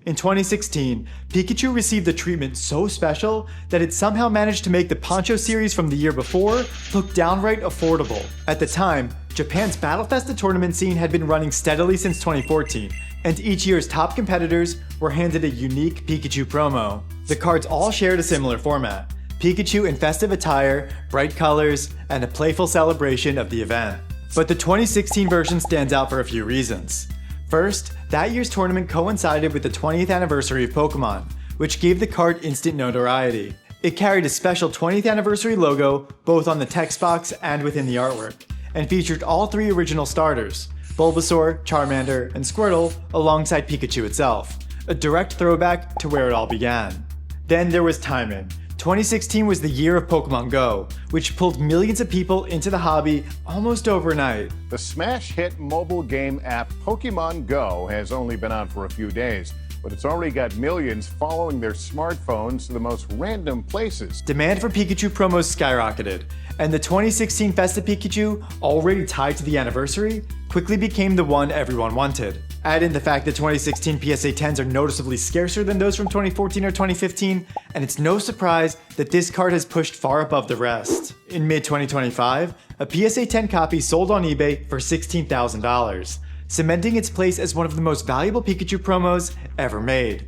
In 2016, Pikachu received a treatment so special that it somehow managed to make the Poncho series from the year before look downright affordable. At the time, Japan's Battle Festa tournament scene had been running steadily since 2014, and each year's top competitors were handed a unique Pikachu promo. The cards all shared a similar format: Pikachu in festive attire, bright colors, and a playful celebration of the event. But the 2016 version stands out for a few reasons. First, that year's tournament coincided with the 20th anniversary of Pokémon, which gave the card instant notoriety. It carried a special 20th anniversary logo both on the text box and within the artwork, and featured all three original starters, Bulbasaur, Charmander, and Squirtle, alongside Pikachu itself, a direct throwback to where it all began. Then there was timing. 2016 was the year of Pokémon Go, which pulled millions of people into the hobby almost overnight. The smash hit mobile game app Pokémon Go has only been out for a few days, but it's already got millions following their smartphones to the most random places. Demand for Pikachu promos skyrocketed, and the 2016 Festa Pikachu, already tied to the anniversary, quickly became the one everyone wanted. Add in the fact that 2016 PSA 10s are noticeably scarcer than those from 2014 or 2015, and it's no surprise that this card has pushed far above the rest. In mid-2025, a PSA 10 copy sold on eBay for $16,000, cementing its place as one of the most valuable Pikachu promos ever made.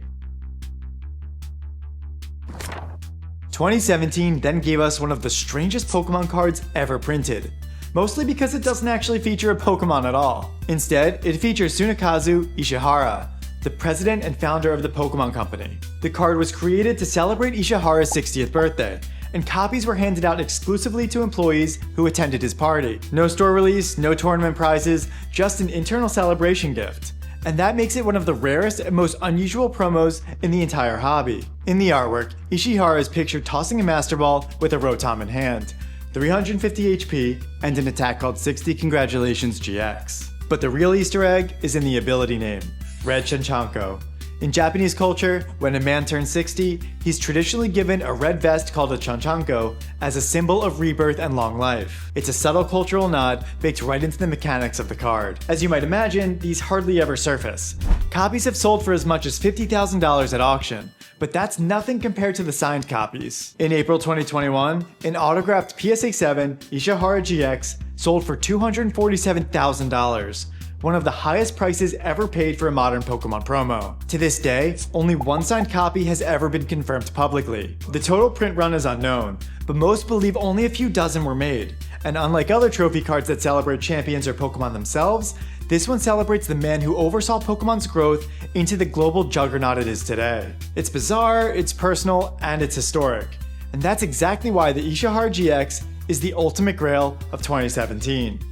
2017 then gave us one of the strangest Pokemon cards ever printed, mostly because it doesn't actually feature a Pokemon at all. Instead, it features Tsunekazu Ishihara, the president and founder of the Pokemon Company. The card was created to celebrate Ishihara's 60th birthday, and copies were handed out exclusively to employees who attended his party. No store release, no tournament prizes, just an internal celebration gift. And that makes it one of the rarest and most unusual promos in the entire hobby. In the artwork, Ishihara is pictured tossing a Master Ball with a Rotom in hand, 350 HP, and an attack called 60 Congratulations GX. But the real Easter egg is in the ability name, Red Chanchanko. In Japanese culture, when a man turns 60, he's traditionally given a red vest called a chanchanko as a symbol of rebirth and long life. It's a subtle cultural nod baked right into the mechanics of the card. As you might imagine, these hardly ever surface. Copies have sold for as much as $50,000 at auction, but that's nothing compared to the signed copies. In April 2021, an autographed PSA 7 Ishihara GX sold for $247,000. One of the highest prices ever paid for a modern Pokemon promo. To this day, only one signed copy has ever been confirmed publicly. The total print run is unknown, but most believe only a few dozen were made. And unlike other trophy cards that celebrate champions or Pokemon themselves, this one celebrates the man who oversaw Pokemon's growth into the global juggernaut it is today. It's bizarre, it's personal, and it's historic. And that's exactly why the Ishihara GX is the ultimate grail of 2017.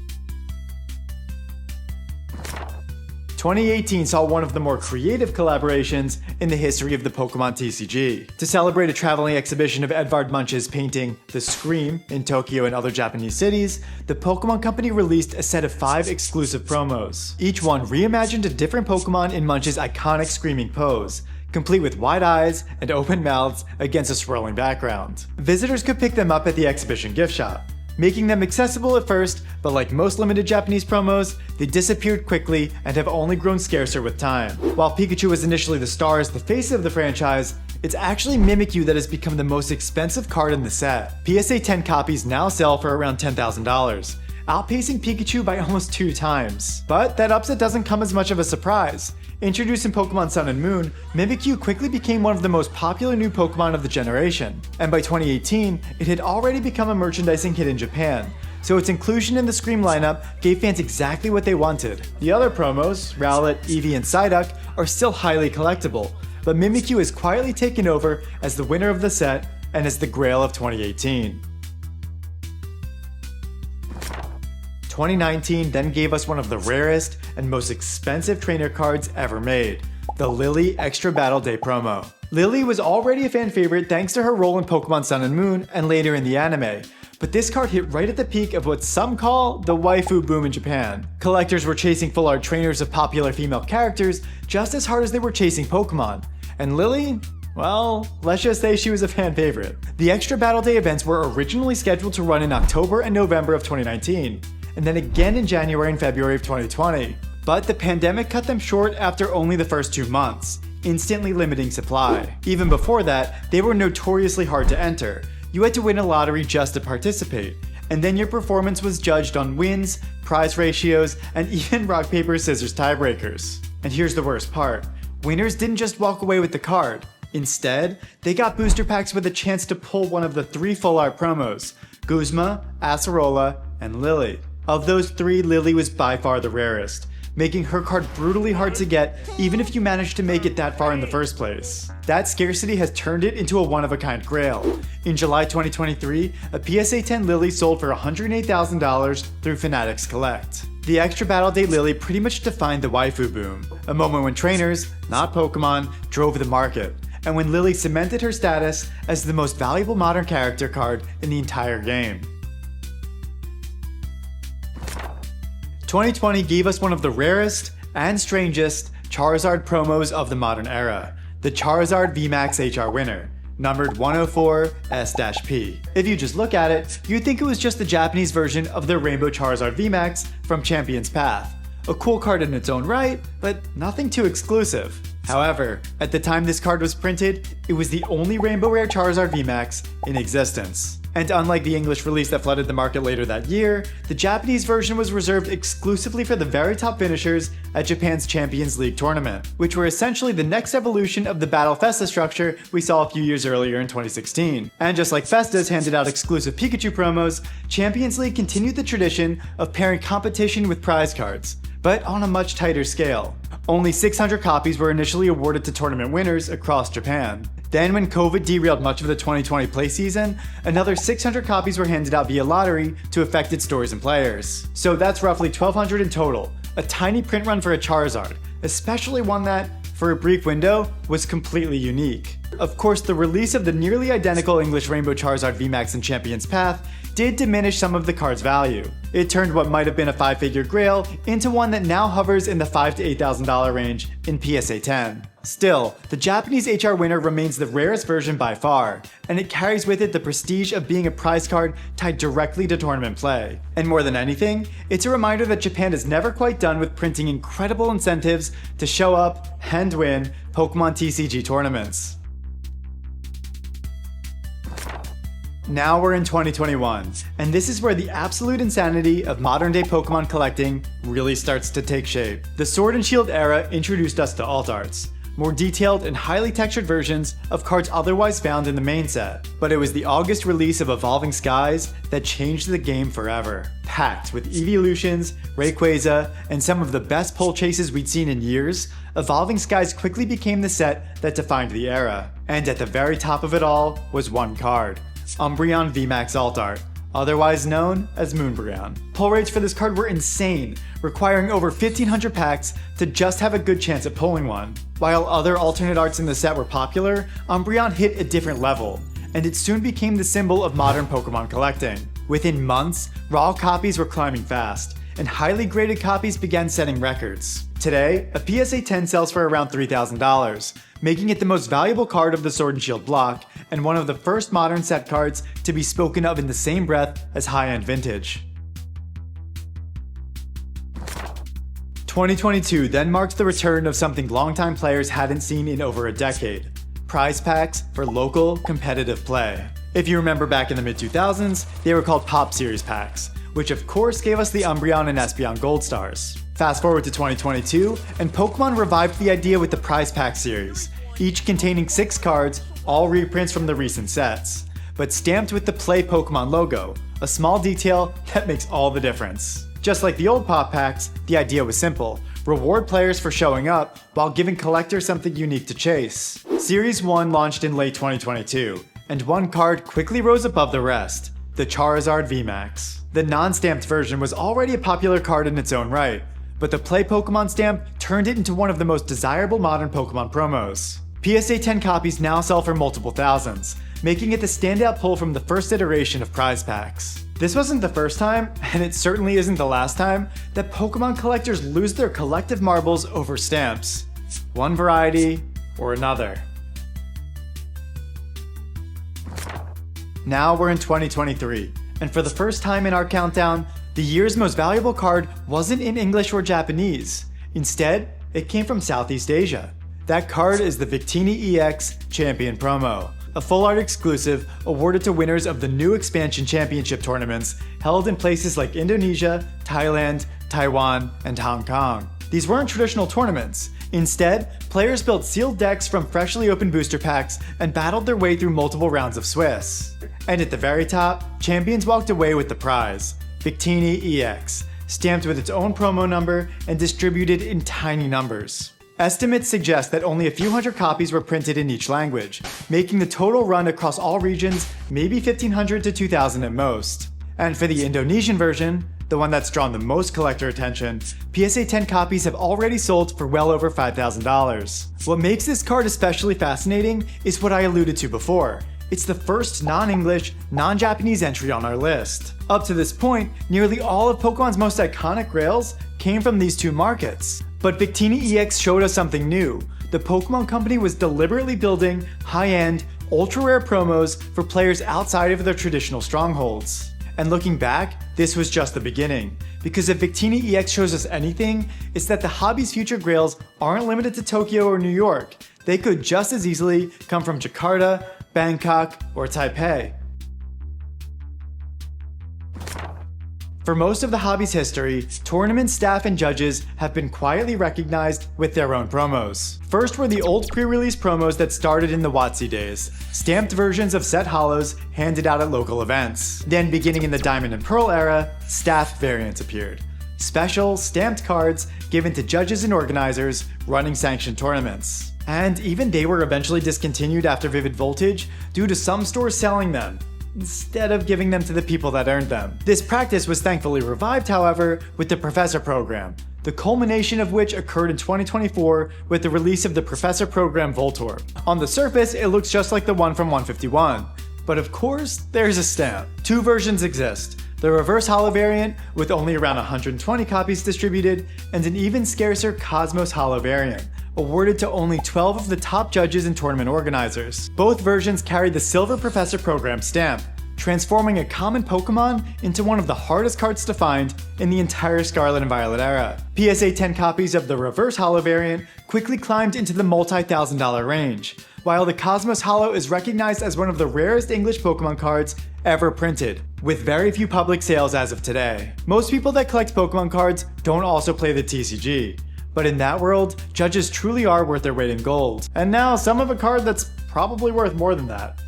2018 saw one of the more creative collaborations in the history of the Pokémon TCG. To celebrate a traveling exhibition of Edvard Munch's painting The Scream in Tokyo and other Japanese cities, the Pokémon Company released a set of 5 exclusive promos. Each one reimagined a different Pokémon in Munch's iconic screaming pose, complete with wide eyes and open mouths against a swirling background. Visitors could pick them up at the exhibition gift shop, making them accessible at first, but like most limited Japanese promos, they disappeared quickly and have only grown scarcer with time. While Pikachu was initially the star as the face of the franchise, it's actually Mimikyu that has become the most expensive card in the set. PSA 10 copies now sell for around $10,000, outpacing Pikachu by almost 2 times. But that upset doesn't come as much of a surprise. Introduced in Pokemon Sun and Moon, Mimikyu quickly became one of the most popular new Pokemon of the generation, and by 2018, it had already become a merchandising hit in Japan, so its inclusion in the Scream lineup gave fans exactly what they wanted. The other promos, Rowlet, Eevee, and Psyduck, are still highly collectible, but Mimikyu has quietly taken over as the winner of the set and as the grail of 2018. 2019 then gave us one of the rarest and most expensive trainer cards ever made, the Lily Extra Battle Day promo. Lily was already a fan favorite thanks to her role in Pokemon Sun and Moon and later in the anime, but this card hit right at the peak of what some call the waifu boom in Japan. Collectors were chasing full art trainers of popular female characters just as hard as they were chasing Pokemon, and Lily? Well, let's just say she was a fan favorite. The Extra Battle Day events were originally scheduled to run in October and November of 2019, and then again in January and February of 2020. But the pandemic cut them short after only the first 2 months, instantly limiting supply. Even before that, they were notoriously hard to enter. You had to win a lottery just to participate, and then your performance was judged on wins, prize ratios, and even rock, paper, scissors tiebreakers. And here's the worst part. Winners didn't just walk away with the card. Instead, they got booster packs with a chance to pull one of the 3 full art promos: Guzma, Acerola, and Lily. Of those 3, Lily was by far the rarest, making her card brutally hard to get even if you managed to make it that far in the first place. That scarcity has turned it into a one-of-a-kind grail. In July 2023, a PSA 10 Lily sold for $108,000 through Fanatics Collect. The extra battle date Lily pretty much defined the waifu boom, a moment when trainers, not Pokemon, drove the market, and when Lily cemented her status as the most valuable modern character card in the entire game. 2020 gave us one of the rarest and strangest Charizard promos of the modern era, the Charizard VMAX HR winner, numbered 104S-P. If you just look at it, you'd think it was just the Japanese version of the Rainbow Charizard VMAX from Champion's Path. A cool card in its own right, but nothing too exclusive. However, at the time this card was printed, it was the only Rainbow Rare Charizard VMAX in existence. And unlike the English release that flooded the market later that year, the Japanese version was reserved exclusively for the very top finishers at Japan's Champions League tournament, which were essentially the next evolution of the Battle Festa structure we saw a few years earlier in 2016. And just like Festas handed out exclusive Pikachu promos, Champions League continued the tradition of pairing competition with prize cards, but on a much tighter scale. Only 600 copies were initially awarded to tournament winners across Japan. Then, when COVID derailed much of the 2020 play season, another 600 copies were handed out via lottery to affected stores and players. So that's roughly 1,200 in total, a tiny print run for a Charizard, especially one that, for a brief window, was completely unique. Of course, the release of the nearly identical English Rainbow Charizard VMAX in Champion's Path did diminish some of the card's value. It turned what might have been a 5-figure grail into one that now hovers in the $5,000 to $8,000 range in PSA 10. Still, the Japanese HR winner remains the rarest version by far, and it carries with it the prestige of being a prize card tied directly to tournament play. And more than anything, it's a reminder that Japan is never quite done with printing incredible incentives to show up and win Pokémon TCG tournaments. Now we're in 2021, and this is where the absolute insanity of modern day Pokemon collecting really starts to take shape. The Sword and Shield era introduced us to alt arts, more detailed and highly textured versions of cards otherwise found in the main set. But it was the August release of Evolving Skies that changed the game forever. Packed with Evolutions, Rayquaza, and some of the best pull chases we'd seen in years, Evolving Skies quickly became the set that defined the era. And at the very top of it all was one card: Umbreon VMAX Alt Art, otherwise known as Moonbreon. Pull rates for this card were insane, requiring over 1,500 packs to just have a good chance at pulling one. While other alternate arts in the set were popular, Umbreon hit a different level, and it soon became the symbol of modern Pokemon collecting. Within months, raw copies were climbing fast, and highly graded copies began setting records. Today, a PSA 10 sells for around $3,000, making it the most valuable card of the Sword and Shield block, and one of the first modern set cards to be spoken of in the same breath as high-end vintage. 2022 then marked the return of something longtime players hadn't seen in over a decade: prize packs for local, competitive play. If you remember back in the mid-2000s, they were called Pop Series packs, which of course gave us the Umbreon and Espeon Gold Stars. Fast forward to 2022, and Pokemon revived the idea with the prize pack series, each containing 6 cards, all reprints from the recent sets, but stamped with the Play Pokemon logo, a small detail that makes all the difference. Just like the old Pop Packs, the idea was simple: reward players for showing up while giving collectors something unique to chase. Series 1 launched in late 2022, and one card quickly rose above the rest: the Charizard VMAX. The non-stamped version was already a popular card in its own right, but the Play Pokemon stamp turned it into one of the most desirable modern Pokemon promos. PSA 10 copies now sell for multiple thousands, making it the standout pull from the first iteration of prize packs. This wasn't the first time, and it certainly isn't the last time, that Pokemon collectors lose their collective marbles over stamps. One variety or another. Now we're in 2023, and for the first time in our countdown, the year's most valuable card wasn't in English or Japanese. Instead, it came from Southeast Asia. That card is the Victini EX Champion Promo, a full art exclusive awarded to winners of the new expansion championship tournaments held in places like Indonesia, Thailand, Taiwan, and Hong Kong. These weren't traditional tournaments. Instead, players built sealed decks from freshly opened booster packs and battled their way through multiple rounds of Swiss. And at the very top, champions walked away with the prize, Victini EX, stamped with its own promo number and distributed in tiny numbers. Estimates suggest that only a few hundred copies were printed in each language, making the total run across all regions maybe 1,500 to 2,000 at most. And for the Indonesian version, the one that's drawn the most collector attention, PSA 10 copies have already sold for well over $5,000. What makes this card especially fascinating is what I alluded to before. It's the first non-English, non-Japanese entry on our list. Up to this point, nearly all of Pokemon's most iconic grails came from these two markets. But Victini EX showed us something new. The Pokemon Company was deliberately building high-end, ultra-rare promos for players outside of their traditional strongholds. And looking back, this was just the beginning. Because if Victini EX shows us anything, it's that the hobby's future grails aren't limited to Tokyo or New York. They could just as easily come from Jakarta, Bangkok, or Taipei. For most of the hobby's history, tournament staff and judges have been quietly recognized with their own promos. First were the old pre-release promos that started in the WotC days, stamped versions of set holos handed out at local events. Then beginning in the Diamond and Pearl era, staff variants appeared. Special, stamped cards given to judges and organizers running sanctioned tournaments. And even they were eventually discontinued after Vivid Voltage due to some stores selling them, instead of giving them to the people that earned them. This practice was thankfully revived, however, with the Professor Program, the culmination of which occurred in 2024 with the release of the Professor Program Voltorb. On the surface, it looks just like the one from 151, but of course, there's a stamp. Two versions exist. The reverse holo variant, with only around 120 copies distributed, and an even scarcer Cosmos holo variant, awarded to only 12 of the top judges and tournament organizers. Both versions carry the Silver Professor Program stamp, transforming a common Pokemon into one of the hardest cards to find in the entire Scarlet and Violet era. PSA 10 copies of the reverse holo variant quickly climbed into the multi-$1,000 range, while the Cosmos Holo is recognized as one of the rarest English Pokemon cards ever printed, with very few public sales as of today. Most people that collect Pokemon cards don't also play the TCG, but in that world, judges truly are worth their weight in gold. And now some of a card that's probably worth more than that.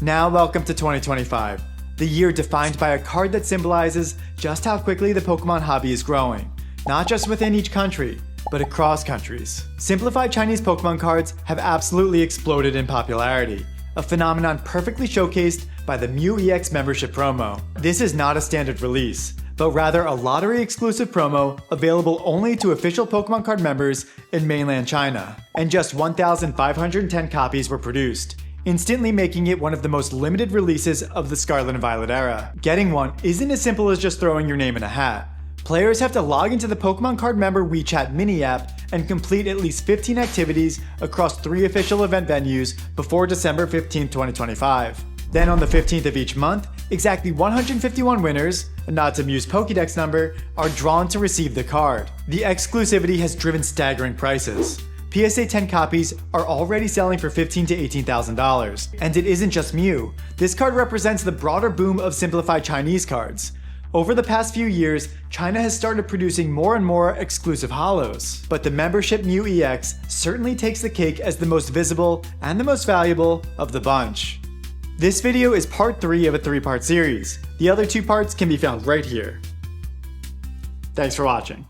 Now welcome to 2025, the year defined by a card that symbolizes just how quickly the Pokemon hobby is growing, not just within each country, but across countries. Simplified Chinese Pokemon cards have absolutely exploded in popularity, a phenomenon perfectly showcased by the Mew EX membership promo. This is not a standard release, but rather a lottery-exclusive promo available only to official Pokemon card members in mainland China. And just 1,510 copies were produced, instantly making it one of the most limited releases of the Scarlet and Violet era. Getting one isn't as simple as just throwing your name in a hat. Players have to log into the Pokemon card member WeChat mini app and complete at least 15 activities across 3 official event venues before December 15, 2025. Then on the 15th of each month, exactly 151 winners, a not to Mew's Pokédex number, are drawn to receive the card. The exclusivity has driven staggering prices. PSA 10 copies are already selling for $15,000 to $18,000. And it isn't just Mew. This card represents the broader boom of simplified Chinese cards. Over the past few years, China has started producing more and more exclusive holos, but the membership Mew EX certainly takes the cake as the most visible and the most valuable of the bunch. This video is part 3 of a 3-part series. The other 2 parts can be found right here. Thanks for watching.